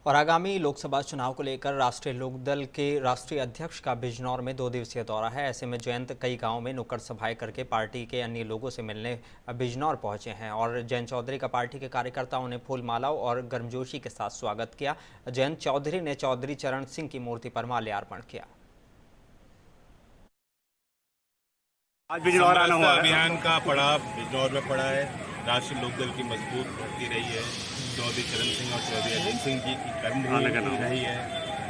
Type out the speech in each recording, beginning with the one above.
और आगामी लोकसभा चुनाव को लेकर राष्ट्रीय लोकदल के राष्ट्रीय अध्यक्ष का बिजनौर में 2 दिवसीय दौरा है। ऐसे में जयंत कई गांवों में नुक्कड़ सभाएं करके पार्टी के अन्य लोगों से मिलने बिजनौर पहुंचे हैं और जयंत चौधरी का पार्टी के कार्यकर्ताओं ने फूल मालाओं और गर्मजोशी के साथ स्वागत किया। जयंत चौधरी ने चौधरी चरण सिंह की मूर्ति पर माल्यार्पण किया। आज बिजनौर आना हुआ अभियान का पड़ाव बिजनौर में पड़ा है। राष्ट्रीय लोकदल की मजबूत भर्ती रही है। चौधरी चरण सिंह और चौधरी अजीत सिंह जी की कर्मभूमि रही है।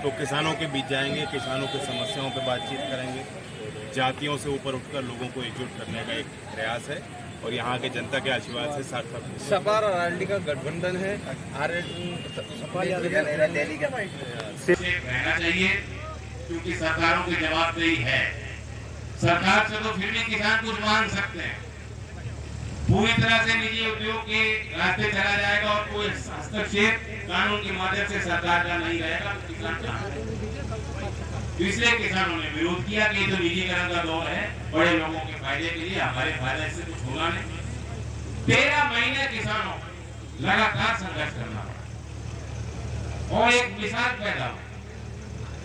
तो किसानों के बीच जाएंगे, किसानों की समस्याओं पर बातचीत करेंगे। जातियों से ऊपर उठकर लोगों को एकजुट करने का एक प्रयास है और यहाँ के जनता के आशीर्वाद से सार्थक। सपा और आरएलडी का गठबंधन है। रहना चाहिए क्योंकि सरकारों की जवाबदेही है। सरकार से तो फिर भी किसान कुछ मांग सकते हैं। पूरी तरह से निजी उद्योग के रास्ते चला जाएगा और कोई हस्तक्षेप कानून के माध्यम से सरकार का नहीं रहेगा तो किसान चाहते। इसलिए किसानों ने विरोध किया कि जो निजीकरण का दौर है बड़े लोगों के फायदे के लिए, हमारे फायदे से कुछ होगा नहीं। 13 महीने किसानों लगातार संघर्ष करना पड़ा और एक मिसाल पैदा हुई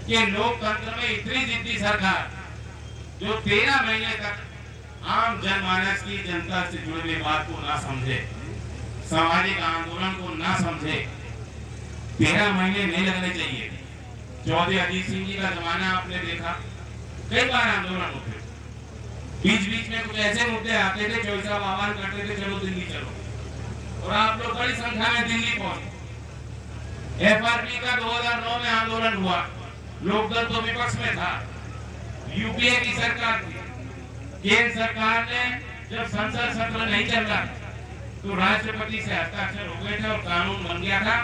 कि लोकतंत्र में इतनी जिद्दी सरकार जो 13 महीने तक आम जनमानस की जनता से जुड़े हुए बात को ना समझे, सामाजिक आंदोलन को ना समझे। 13 महीने नहीं लगने चाहिए। चौधरी अजीत सिंह जी का जमाना आपने देखा, कई बार आंदोलन होते, बीच बीच में कुछ ऐसे मुद्दे आते थे, चौधरी साहब आह्वान करते थे चलो दिल्ली चलो, और आप लोग बड़ी संख्या में दिल्ली पहुंचे। एफआरपी का 2009 में आंदोलन हुआ, लोकदल तो विपक्ष में था, यूपीए की सरकार थी। केंद्र सरकार ने जब संसद सत्र नहीं चल रहा तो राष्ट्रपति से हस्ताक्षर हो गए थे और कानून बन गया था।